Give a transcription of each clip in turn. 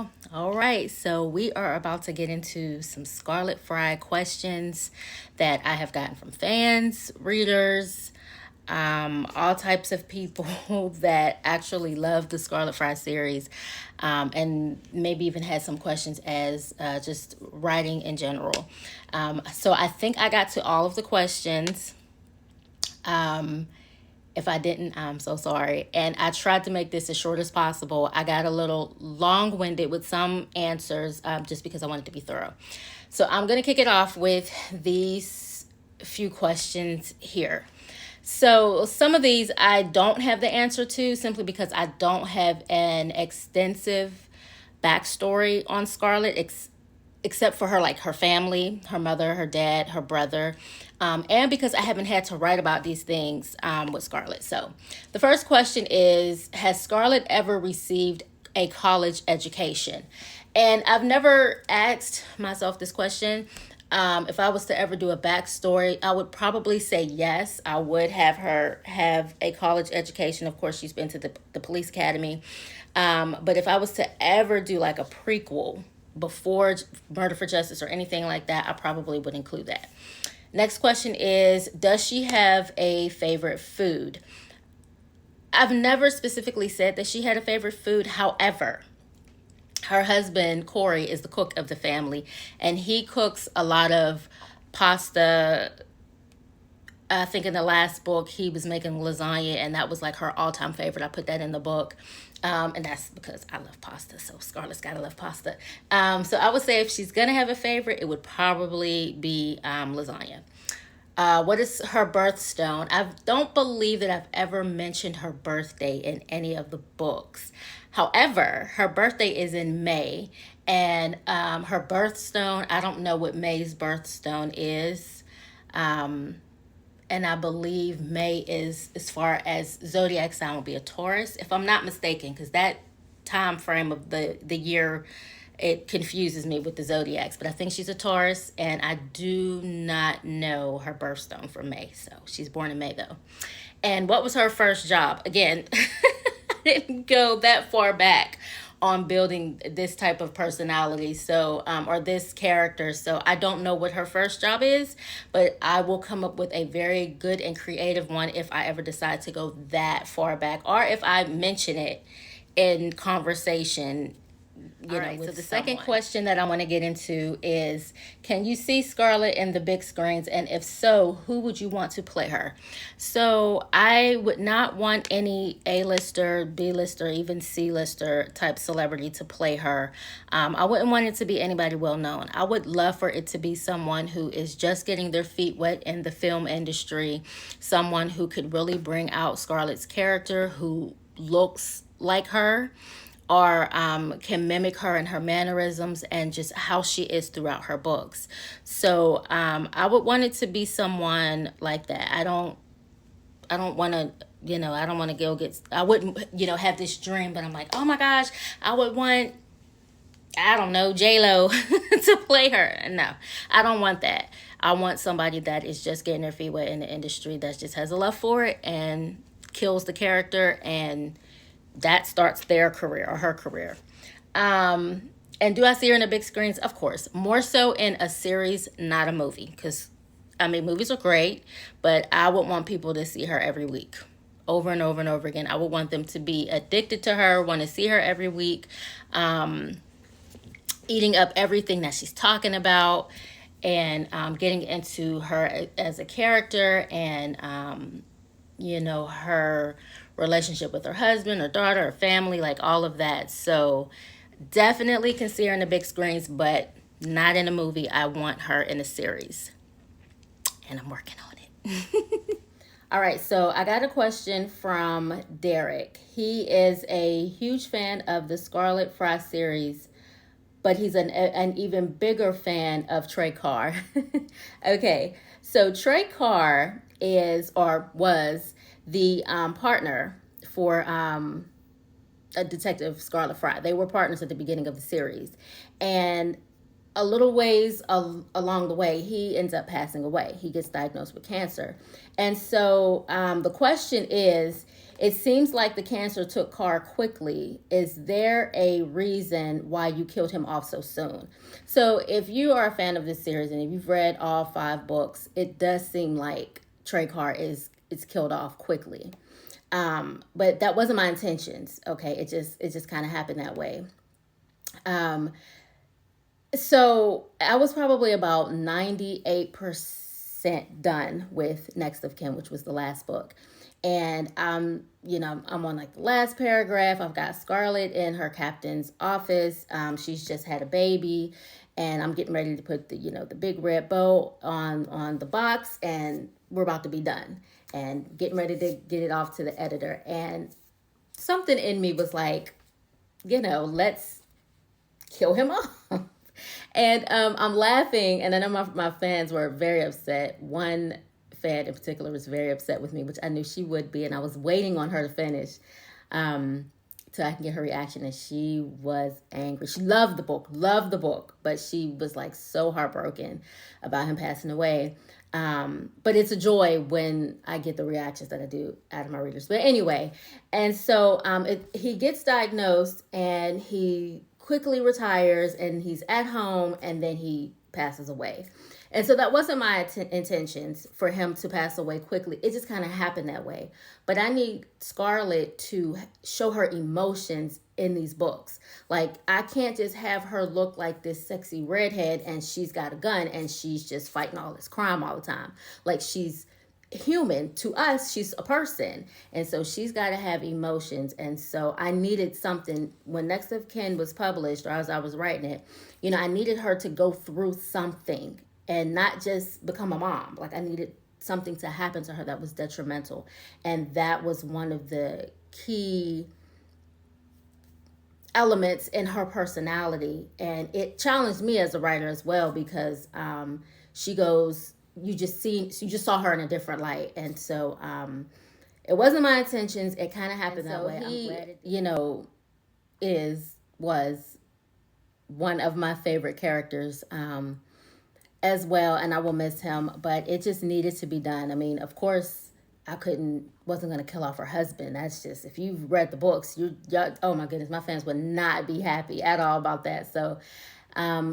y'all. All right, so we are about to get into some Scarlett Fry questions that I have gotten from fans, readers, all types of people that actually love the Scarlett Fry series, and maybe even had some questions as just writing in general. So I think I got to all of the questions. If I didn't, I'm so sorry. And I tried to make this as short as possible. I got a little long winded with some answers just because I wanted to be thorough. So I'm going to kick it off with these few questions here. So some of these I don't have the answer to simply because I don't have an extensive backstory on Scarlett, except for her, like her family, her mother, her dad, her brother, and because I haven't had to write about these things with Scarlett. So the first question is, has Scarlett ever received a college education? And I've never asked myself this question. If I was to ever do a backstory, I would probably say yes. I would have her have a college education. Of course, she's been to the police academy. But if I was to ever do like a prequel before Murder for Justice or anything like that, I probably would include that. Next question is, does she have a favorite food? I've never specifically said that she had a favorite food. However, her husband, Corey, is the cook of the family, and he cooks a lot of pasta. I think in the last book, he was making lasagna, and that was like her all-time favorite. I put that in the book. And that's because I love pasta, so Scarlett's gotta love pasta. So I would say if she's gonna have a favorite, it would probably be lasagna. What is her birthstone? I don't believe that I've ever mentioned her birthday in any of the books. However, her birthday is in May, and her birthstone, I don't know what May's birthstone is. And I believe May is, as far as zodiac sign, will be a Taurus, if I'm not mistaken, because that time frame of the year, it confuses me with the zodiacs. But I think she's a Taurus, and I do not know her birthstone for May. So she's born in May, though. And what was her first job? Again, I didn't go that far back on building this type of personality, so or this character, so I don't know what her first job is, but I will come up with a very good and creative one if I ever decide to go that far back, or if I mention it in conversation. All right, so the second question that I want to get into is, can you see Scarlett in the big screens? And if so, who would you want to play her? So I would not want any A-lister, B-lister, even C-lister type celebrity to play her. I wouldn't want it to be anybody well-known. I would love for it to be someone who is just getting their feet wet in the film industry, someone who could really bring out Scarlett's character, who looks like her, or can mimic her and her mannerisms and just how she is throughout her books. So I would want it to be someone like that. I don't want to, I don't want to go get, I wouldn't, have this dream, but I'm like, oh my gosh, I would want, I don't know, J-Lo to play her. No, I don't want that. I want somebody that is just getting their feet wet in the industry, that just has a love for it and kills the character, and that starts their career or her career. And do I see her in the big screens? Of course. More so in a series, not a movie. Because, movies are great, but I would want people to see her every week, over and over and over again. I would want them to be addicted to her, want to see her every week, eating up everything that she's talking about, and getting into her as a character, and, her relationship with her husband, her daughter, her family, like all of that. So definitely can see her in the big screens, but not in a movie. I want her in a series, and I'm working on it. All right, so I got a question from Derek. He is a huge fan of the Scarlett Fry series, but he's an even bigger fan of Trey Carr. Okay, so Trey Carr is, or was, the partner for a Detective Scarlett Fry. They were partners at the beginning of the series. And a little ways along the way, he ends up passing away. He gets diagnosed with cancer. And so the question is, it seems like the cancer took Carr quickly. Is there a reason why you killed him off so soon? So if you are a fan of this series and if you've read all 5 books, it does seem like Trey Carr is killed off quickly. But that wasn't my intentions. Okay, it just kind of happened that way. So I was probably about 98% done with Next of Kin, which was the last book. And I'm on like the last paragraph. I've got Scarlett in her captain's office. She's just had a baby, and I'm getting ready to put the big red bow on the box, and we're about to be done and getting ready to get it off to the editor. And something in me was like, let's kill him off. And I'm laughing, and I know my fans were very upset. One fan in particular was very upset with me, which I knew she would be, and I was waiting on her to finish so I can get her reaction, and she was angry. She loved the book, but she was like so heartbroken about him passing away. But it's a joy when I get the reactions that I do out of my readers. But anyway, and so he gets diagnosed, and he quickly retires, and he's at home, and then he passes away. And so that wasn't my intentions for him to pass away quickly. It just kind of happened that way. But I need Scarlett to show her emotions in these books. Like, I can't just have her look like this sexy redhead and she's got a gun and she's just fighting all this crime all the time. Like, she's human. To us, she's a person, and so she's got to have emotions. And so I needed something when Next of Kin was published, or as I was writing it, I needed her to go through something and not just become a mom. Like, I needed something to happen to her that was detrimental, and that was one of the key elements in her personality. And it challenged me as a writer as well, because she goes, you just saw her in a different light. And so it wasn't my intentions. It kind of happened that way. I'm glad it was one of my favorite characters as well, and I will miss him, but it just needed to be done. I mean, of course, wasn't going to kill off her husband. That's just, if you've read the books, oh my goodness, my fans would not be happy at all about that. So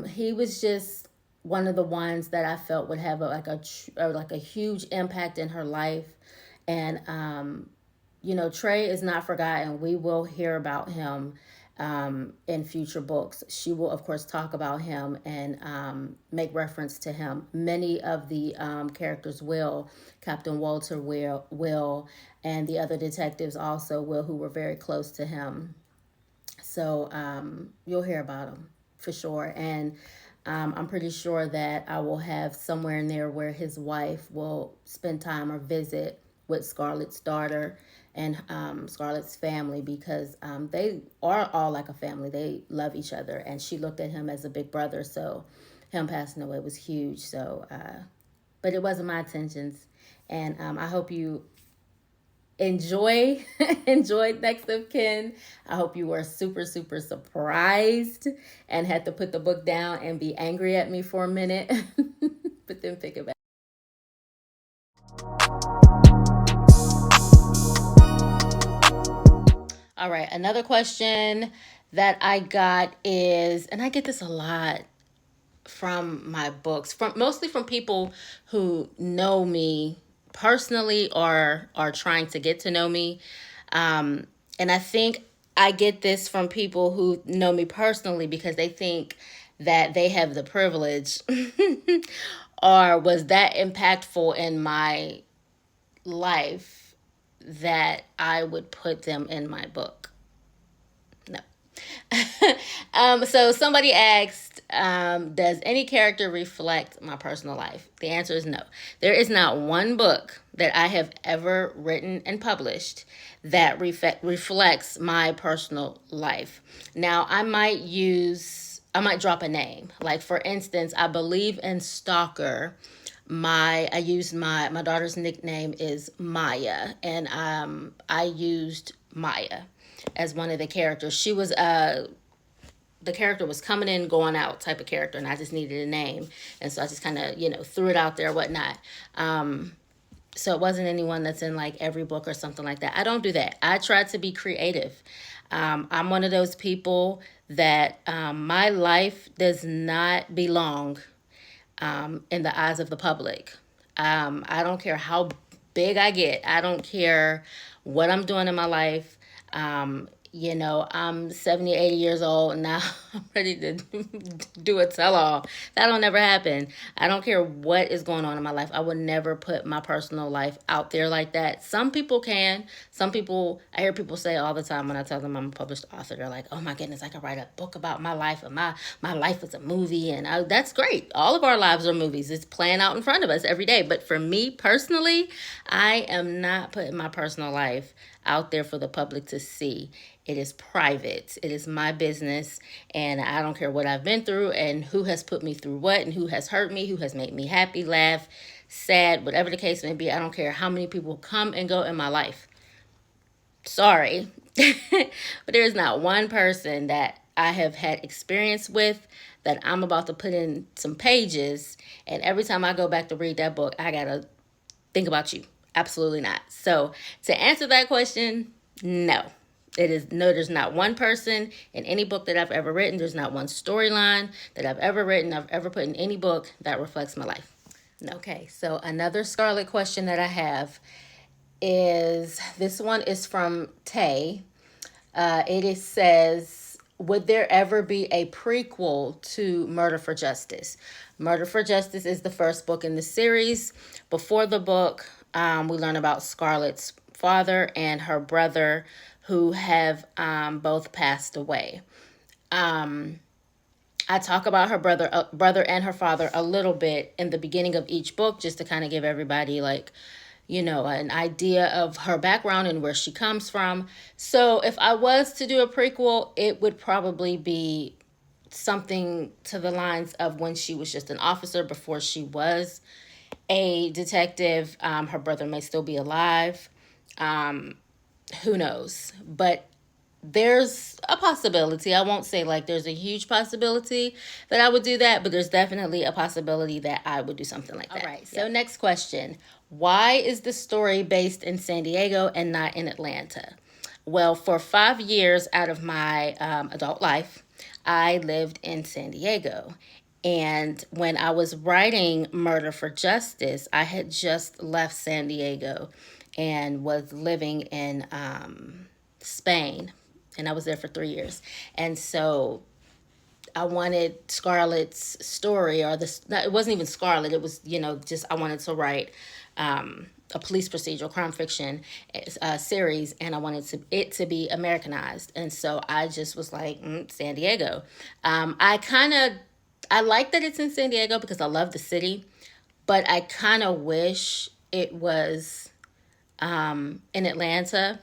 he was just one of the ones that I felt would have a huge impact in her life. And Trey is not forgotten. We will hear about him in future books. She will, of course, talk about him and make reference to him. Many of the characters will. Captain Walter will, and the other detectives also will, who were very close to him. So you'll hear about him for sure. And I'm pretty sure that I will have somewhere in there where his wife will spend time or visit with Scarlett's daughter and Scarlett's family, because they are all like a family. They love each other, and she looked at him as a big brother, so him passing away was huge. So, but it wasn't my intentions, and I hope you enjoyed Next of Kin. I hope you were super, super surprised and had to put the book down and be angry at me for a minute, but then pick it back. All right, another question that I got is, and I get this a lot from my books, mostly from people who know me personally or are trying to get to know me. And I think I get this from people who know me personally because they think that they have the privilege or was that impactful in my life that I would put them in my book. No. So somebody asked, does any character reflect my personal life? The answer is no. There is not one book that I have ever written and published that reflects my personal life. Now, I might drop a name. Like, for instance, I believe in Stalker. My daughter's nickname is Maya, and I used Maya as one of the characters. She was the the character was coming in, going out type of character, and I just needed a name. And so I just kind of, threw it out there, whatnot. So it wasn't anyone that's in like every book or something like that. I don't do that. I try to be creative. I'm one of those people that my life does not belong in the eyes of the public. I don't care how big I get. I don't care what I'm doing in my life. I'm 70, 80 years old and now I'm ready to do a tell-all. That'll never happen. I don't care what is going on in my life. I would never put my personal life out there like that. Some people can. Some people, I hear people say all the time when I tell them I'm a published author, they're like, oh my goodness, I could write a book about my life, and my life is a movie. And that's great. All of our lives are movies. It's playing out in front of us every day. But for me personally, I am not putting my personal life out there for the public to see. It is private. It is my business, and I don't care what I've been through and who has put me through what and who has hurt me, who has made me happy, laugh, sad, whatever the case may be. I don't care how many people come and go in my life. Sorry, but there is not one person that I have had experience with that I'm about to put in some pages, and every time I go back to read that book, I gotta think about you. Absolutely not. So to answer that question, no. There's not one person in any book that I've ever written. There's not one storyline that I've ever written, I've ever put in any book that reflects my life. Okay, so another Scarlett question that I have is, this one is from Tay. Says, would there ever be a prequel to Murder for Justice? Murder for Justice is the first book in the series. Before the book, we learn about Scarlett's father and her brother, who have both passed away. I talk about her brother and her father a little bit in the beginning of each book, just to kind of give everybody an idea of her background and where she comes from. So if I was to do a prequel, it would probably be something to the lines of when she was just an officer before she was a detective. Her brother may still be alive. Who knows? But there's a possibility. I won't say there's a huge possibility that I would do that, but there's definitely a possibility that I would do something like that. All right. So next question. Why is the story based in San Diego and not in Atlanta? Well, for 5 years out of my adult life, I lived in San Diego. And when I was writing Murder for Justice, I had just left San Diego and was living in Spain. And I was there for 3 years. And so I wanted Scarlett's story, it wasn't even Scarlett. It was, just I wanted to write a police procedural crime fiction series, and I wanted it to be Americanized. And so I just was like, San Diego. I like that it's in San Diego because I love the city, but I kind of wish it was in Atlanta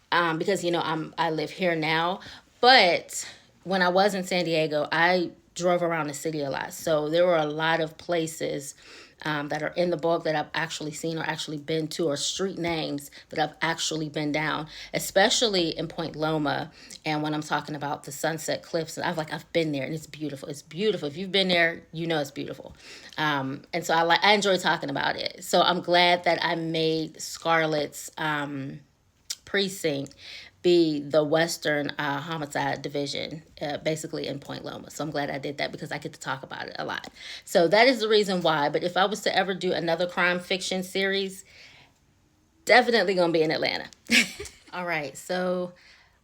because, I live here now. But when I was in San Diego, I drove around the city a lot. So there were a lot of places that are in the book that I've actually seen or actually been to, or street names that I've actually been down, especially in Point Loma. And when I'm talking about the Sunset Cliffs, I've been there, and it's beautiful. It's beautiful. If you've been there, it's beautiful. And so I enjoy talking about it. So I'm glad that I made Scarlett's precinct be the Western Homicide Division, basically in Point Loma. So I'm glad I did that because I get to talk about it a lot. So that is the reason why. But if I was to ever do another crime fiction series, definitely going to be in Atlanta. All right. So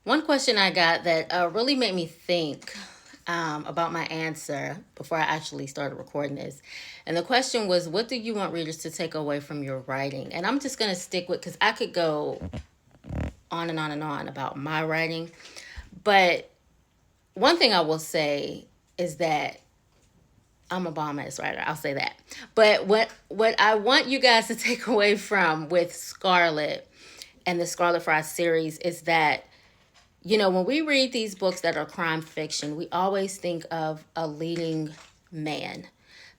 one question I got that really made me think about my answer before I actually started recording this. And the question was, what do you want readers to take away from your writing? And I'm just going to stick with, because I could go on and on and on about my writing. But one thing I will say is that I'm a bomb-ass writer. I'll say that. But what I want you guys to take away from with Scarlett and the Scarlett Fry series is that, when we read these books that are crime fiction, we always think of a leading man,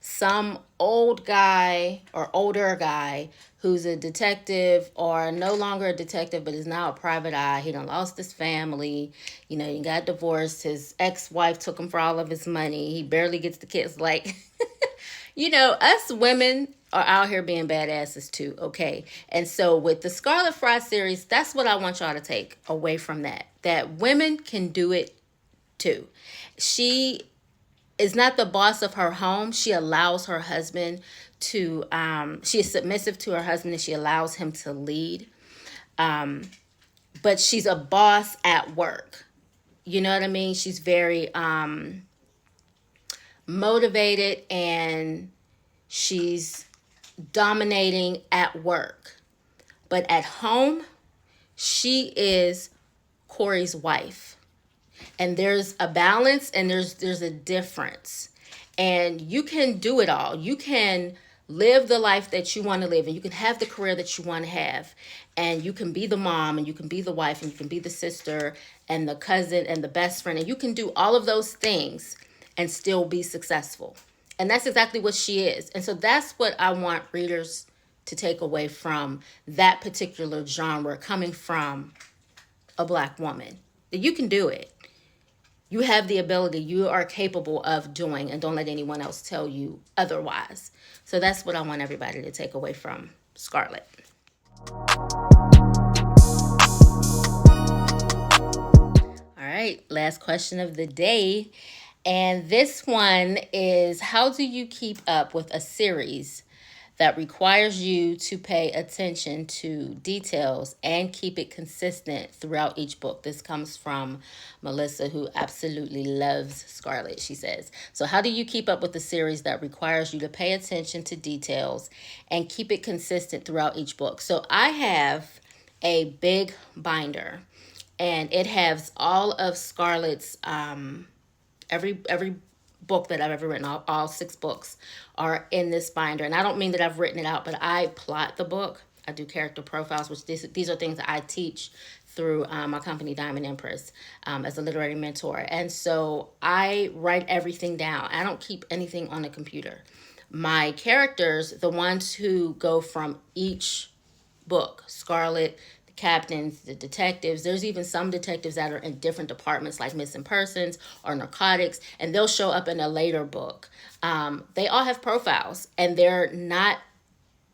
some old guy or older guy who's a detective or no longer a detective but is now a private eye. He done lost his family. He got divorced. His ex-wife took him for all of his money. He barely gets the kids. Like, us women are out here being badasses too, okay? And so with the Scarlett Fry series, that's what I want y'all to take away from that. That women can do it too. She is not the boss of her home. She allows her husband to, she is submissive to her husband and she allows him to lead. But she's a boss at work. You know what I mean? She's very motivated and she's dominating at work. But at home, she is Corey's wife. And there's a balance and there's a difference. And you can do it all. You can live the life that you want to live and you can have the career that you want to have. And you can be the mom and you can be the wife and you can be the sister and the cousin and the best friend. And you can do all of those things and still be successful. And that's exactly what she is. And so that's what I want readers to take away from that particular genre coming from a Black woman. That you can do it. You have the ability, you are capable of doing, and don't let anyone else tell you otherwise. So that's what I want everybody to take away from Scarlett. All right, last question of the day. And this one is, how do you keep up with a series that requires you to pay attention to details and keep it consistent throughout each book? This comes from Melissa, who absolutely loves Scarlett, she says. So how do you keep up with a series that requires you to pay attention to details and keep it consistent throughout each book? So I have a big binder, and it has all of Scarlett's every book that I've ever written, all 6 books are in this binder. And I don't mean that I've written it out, but I plot the book. I do character profiles, which these are things that I teach through my company, Diamond Empress, as a literary mentor. And so I write everything down. I don't keep anything on a computer. My characters, the ones who go from each book, Scarlett, captains, the detectives. There's even some detectives that are in different departments like missing persons or narcotics, and they'll show up in a later book. They all have profiles, and they're not,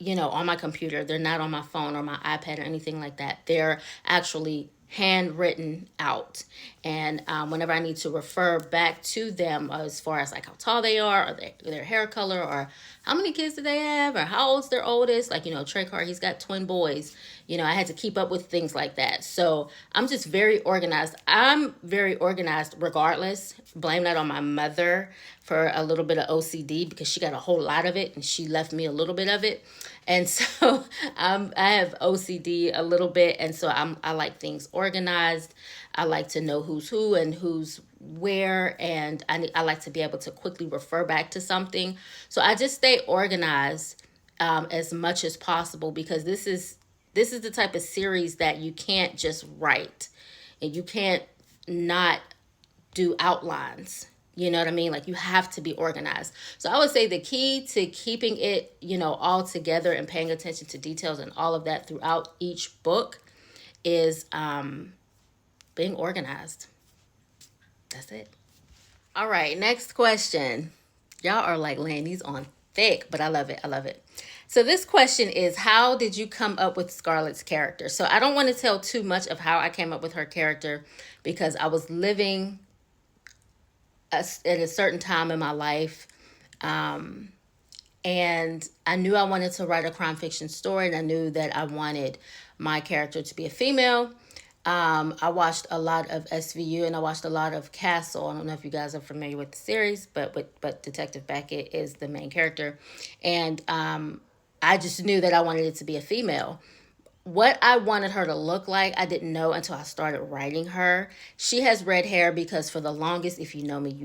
on my computer. They're not on my phone or my iPad or anything like that. They're actually handwritten out. And whenever I need to refer back to them as far as like how tall they are or their hair color or how many kids do they have or how old's their oldest, like, Trey Carr, he's got twin boys. I had to keep up with things like that. So I'm just very organized. I'm very organized regardless. Blame that on my mother for a little bit of OCD because she got a whole lot of it and she left me a little bit of it. And so I have OCD a little bit. And so I like things organized. I like to know who's who and who's where. And I like to be able to quickly refer back to something. So I just stay organized as much as possible because this is the type of series that you can't just write and you can't not do outlines. You know what I mean? Like you have to be organized. So I would say the key to keeping it, all together and paying attention to details and all of that throughout each book is being organized. That's it. All right, next question. Y'all are like laying these on thick, but I love it. I love it. So this question is, how did you come up with Scarlett's character? So I don't want to tell too much of how I came up with her character because I was living at a certain time in my life. And I knew I wanted to write a crime fiction story, and I knew that I wanted my character to be a female. I watched a lot of SVU and I watched a lot of Castle. I don't know if you guys are familiar with the series, but Detective Beckett is the main character. And I just knew that I wanted it to be a female. What I wanted her to look like, I didn't know until I started writing her. She has red hair because for the longest, if you know me,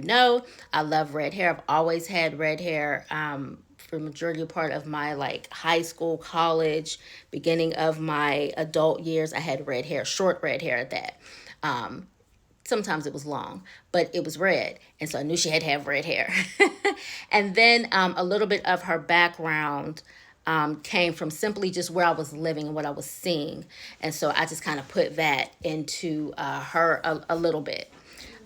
I love red hair. I've always had red hair for the majority part of my high school, college, beginning of my adult years. I had red hair, short red hair at that. Sometimes it was long, but it was red. And so I knew she had to have red hair. And then a little bit of her background came from simply just where I was living and what I was seeing. And so I just kind of put that into her a little bit.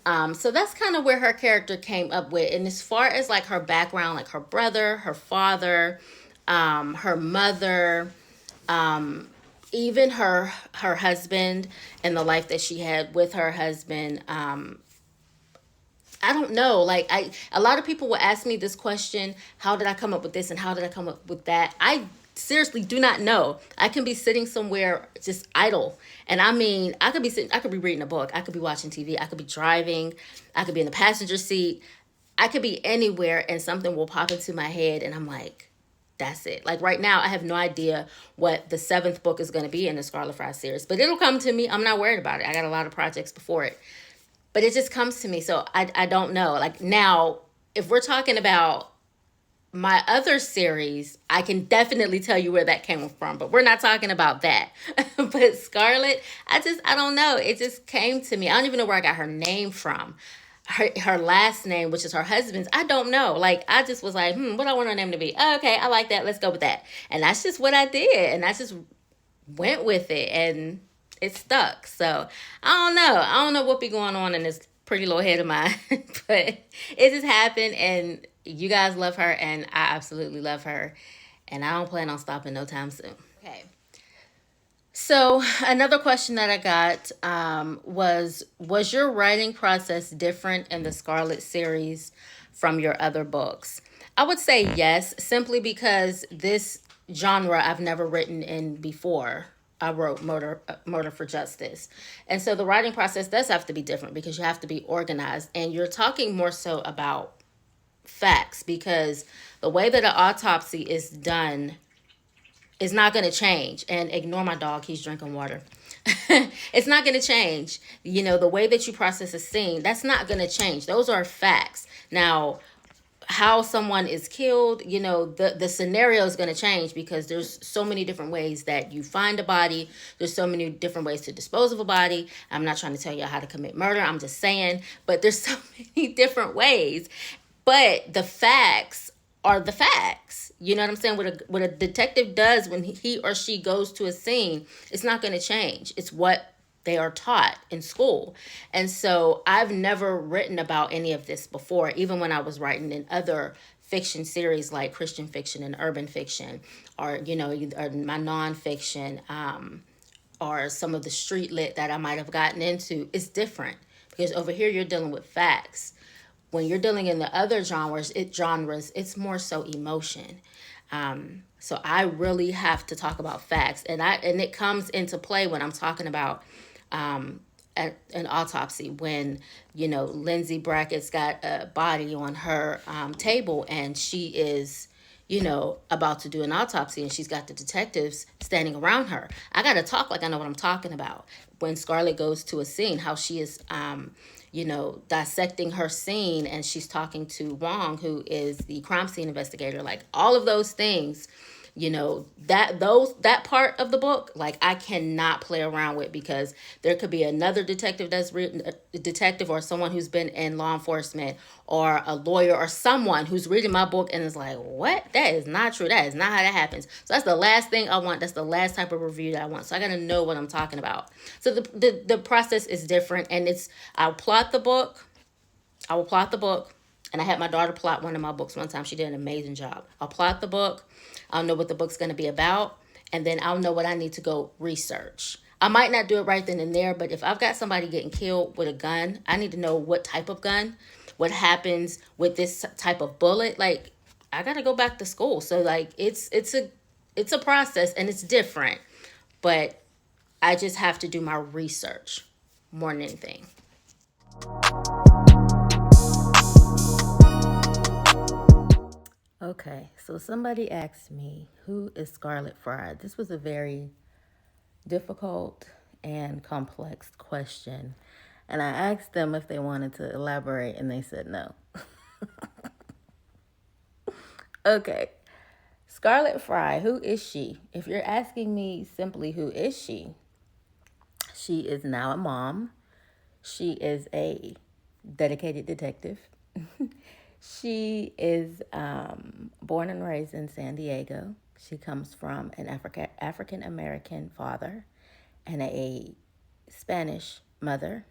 So that's kind of where her character came up with. And as far as like her background, like her brother, her father, her mother, even her husband and the life that she had with her husband, I don't know. Like a lot of people will ask me this question: how did I come up with this, and how did I come up with that? I seriously do not know. I can be sitting somewhere just idle, and I mean, I could be sitting, I could be reading a book, I could be watching TV, I could be driving, I could be in the passenger seat, I could be anywhere, and something will pop into my head, and I'm like, that's it. Like right now, I have no idea what the 7th book is going to be in the Scarlett Fry series, but it'll come to me. I'm not worried about it. I got a lot of projects before it, but it just comes to me. So I don't know. Like now, if we're talking about my other series, I can definitely tell you where that came from, but we're not talking about that. But Scarlett, I don't know. It just came to me. I don't even know where I got her name from. Her last name, which is her husband's, I don't know. Like, I just was like, what do I want her name to be? Oh, okay, I like that. Let's go with that. And that's just what I did. And I just went with it. And it stuck. So, I don't know. I don't know what be going on in this pretty little head of mine. But it just happened. And you guys love her. And I absolutely love her. And I don't plan on stopping no time soon. Okay. So another question that I got was your writing process different in the Scarlett series from your other books? I would say yes, simply because this genre I've never written in before. I wrote Murder for Justice. And so the writing process does have to be different because you have to be organized. And you're talking more so about facts, because the way that an autopsy is done is not going to change. And ignore my dog, he's drinking water. It's not going to change. You know, the way that you process a scene, that's not going to change. Those are facts. Now, how someone is killed, you know, the scenario is going to change because there's so many different ways that you find a body. There's so many different ways to dispose of a body. I'm not trying to tell you how to commit murder. I'm just saying, but there's so many different ways. But the facts are the facts. You know what I'm saying? What a detective does when he or she goes to a scene, it's not going to change. It's what they are taught in school. And so I've never written about any of this before, even when I was writing in other fiction series like Christian fiction and urban fiction, or, you know, or my nonfiction, or some of the street lit that I might have gotten into. It's different because over here you're dealing with facts. When you're dealing in the other genres, it's more so emotion. So I really have to talk about facts, and it comes into play when I'm talking about an autopsy. When, you know, Lindsay Brackett's got a body on her table, and she is, you know, about to do an autopsy, and she's got the detectives standing around her. I got to talk like I know what I'm talking about. When Scarlett goes to a scene, how she is you know, dissecting her scene, and she's talking to Wong, who is the crime scene investigator. Like, all of those things, you know, that part of the book, like, I cannot play around with, because there could be another detective that's written, a detective or someone who's been in law enforcement, or a lawyer or someone who's reading my book and is like, what? That is not true. That is not how that happens. So that's the last thing I want. That's the last type of review that I want. So I got to know what I'm talking about. So the process is different, and I will plot the book, and I had my daughter plot one of my books one time. She did an amazing job. I'll plot the book. I'll know what the book's going to be about, and then I'll know what I need to go research. I might not do it right then and there, but if I've got somebody getting killed with a gun, I need to know what type of gun, what happens with this type of bullet. Like, I got to go back to school. So, like, it's a process, and it's different, but I just have to do my research more than anything. Okay, so somebody asked me, who is Scarlett Fry? This was a very difficult and complex question. And I asked them if they wanted to elaborate, and they said no. Okay, Scarlett Fry, who is she? If you're asking me simply who is she is now a mom. She is a dedicated detective. She is born and raised in San Diego. She comes from an African American father and a Spanish mother.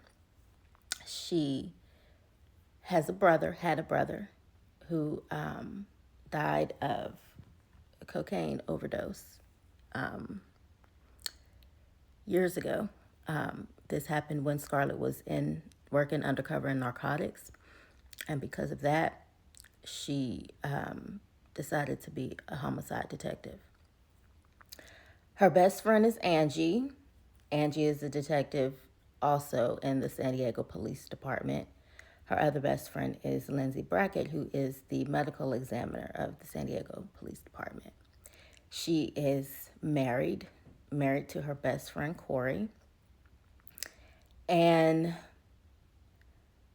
She had a brother who died of a cocaine overdose years ago. This happened when Scarlett was in working undercover in narcotics, and because of that, she decided to be a homicide detective. Her best friend is Angie. Angie is a detective also in the San Diego Police Department. Her other best friend is Lindsay Brackett, who is the medical examiner of the San Diego Police Department. She is married to her best friend Corey. And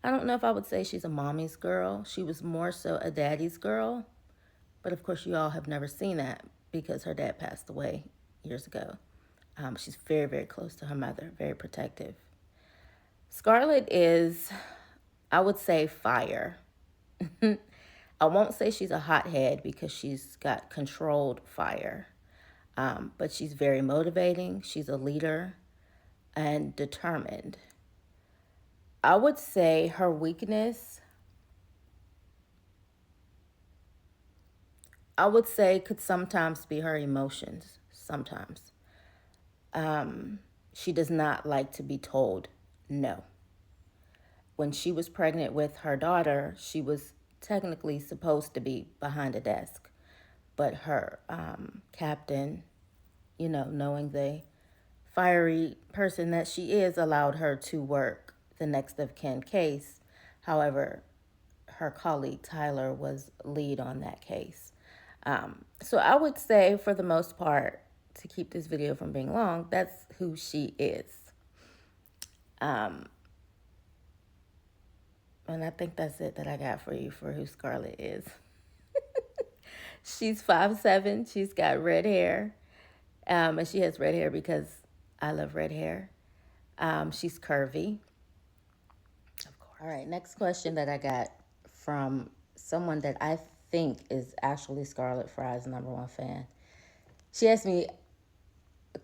I don't know if I would say she's a mommy's girl. She was more so a daddy's girl. But of course, you all have never seen that because her dad passed away years ago. She's very, very close to her mother, very protective. Scarlett is, I would say, fire. I won't say she's a hothead because she's got controlled fire. But she's very motivating. She's a leader and determined. I would say her weakness, could sometimes be her emotions. Sometimes. She does not like to be told no. When she was pregnant with her daughter, she was technically supposed to be behind a desk. But her captain, knowing the fiery person that she is, allowed her to work the next of kin case. However, her colleague Tyler was lead on that case. So I would say, for the most part, to keep this video from being long, that's who she is. And I think that's it that I got for you for who Scarlett is. She's 5'7". She's got red hair. And she has red hair because I love red hair. She's curvy. Of course. All right, next question that I got from someone that I think is actually Scarlett Fry's #1 fan. She asked me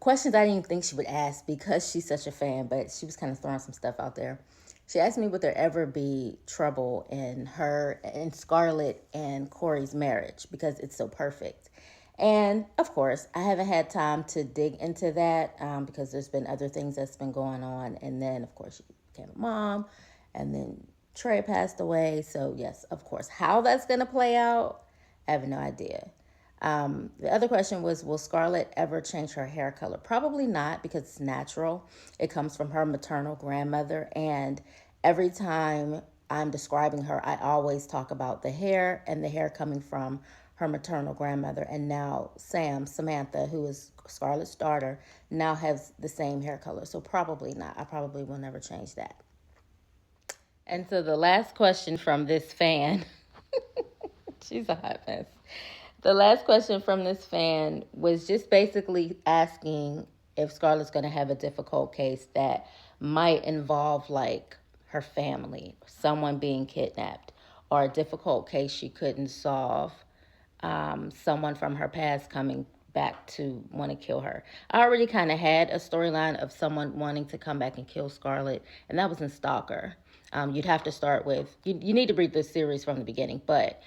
questions I didn't even think she would ask because she's such a fan, but she was kind of throwing some stuff out there. She asked me, would there ever be trouble in her and Scarlett and Corey's marriage because it's so perfect? And of course, I haven't had time to dig into that because there's been other things that's been going on. And then, of course, she became a mom, and then Trey passed away. So yes, of course, how that's going to play out, I have no idea. The other question was, will Scarlett ever change her hair color? Probably not, because it's natural. It comes from her maternal grandmother. And every time I'm describing her, I always talk about the hair and the hair coming from her maternal grandmother. And now Samantha, who is Scarlett's daughter, now has the same hair color. So probably not. I probably will never change that. And so the last question from this fan, she's a hot mess. The last question from this fan was just basically asking if Scarlett's going to have a difficult case that might involve like her family, someone being kidnapped, or a difficult case she couldn't solve, someone from her past coming back to want to kill her. I already kind of had a storyline of someone wanting to come back and kill Scarlett, and that was in Stalker. You'd have to start with, you need to read this series from the beginning, but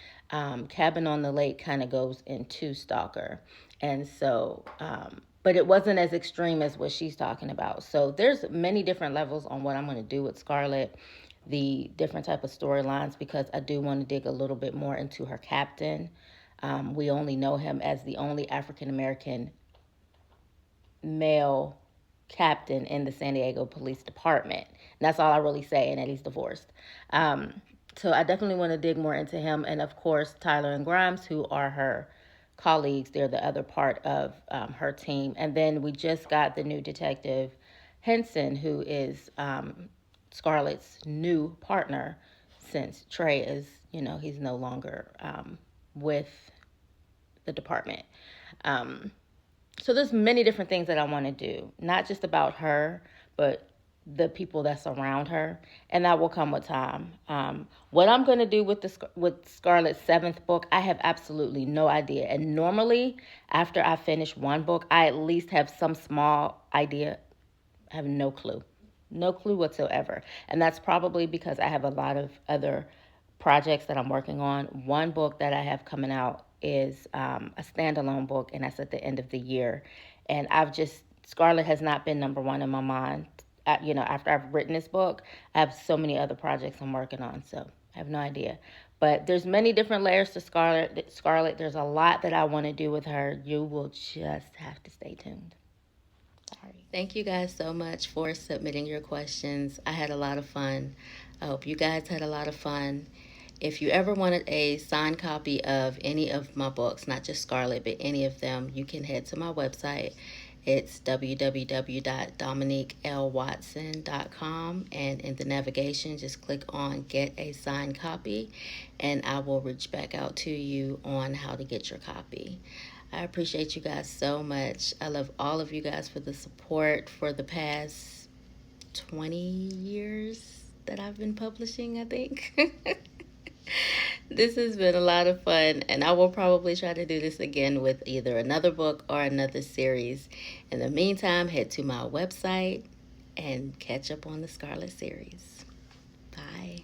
Cabin on the Lake kind of goes into Stalker. And so, but it wasn't as extreme as what she's talking about. So there's many different levels on what I'm going to do with Scarlett, the different type of storylines, because I do want to dig a little bit more into her captain. We only know him as the only African-American male captain in the San Diego Police Department. And that's all I really say, and that he's divorced. So I definitely want to dig more into him. And of course, Tyler and Grimes, who are her colleagues. They're the other part of her team. And then we just got the new detective, Henson, who is Scarlett's new partner, since Trey is, he's no longer with the department. So there's many different things that I want to do, not just about her, but the people that's around her, and that will come with time. What I'm going to do with Scarlett's seventh book, I have absolutely no idea. And normally, after I finish one book, I at least have some small idea. I have no clue whatsoever, and that's probably because I have a lot of other projects that I'm working on. One book that I have coming out is a standalone book, and that's at the end of the year. And Scarlett has not been number one in my mind. After I've written this book, I have so many other projects I'm working on, so I have no idea. But there's many different layers to Scarlett. There's a lot that I want to do with her. You will just have to stay tuned. Sorry. Thank you guys so much for submitting your questions. I had a lot of fun. I hope you guys had a lot of fun. If you ever wanted a signed copy of any of my books, not just Scarlett, but any of them, you can head to my website. It's www.dominiquelwatson.com, and in the navigation, just click on Get a Signed Copy, and I will reach back out to you on how to get your copy. I appreciate you guys so much. I love all of you guys for the support for the past 20 years that I've been publishing, I think. This has been a lot of fun, and I will probably try to do this again with either another book or another series. In the meantime, head to my website and catch up on the Scarlett series. Bye.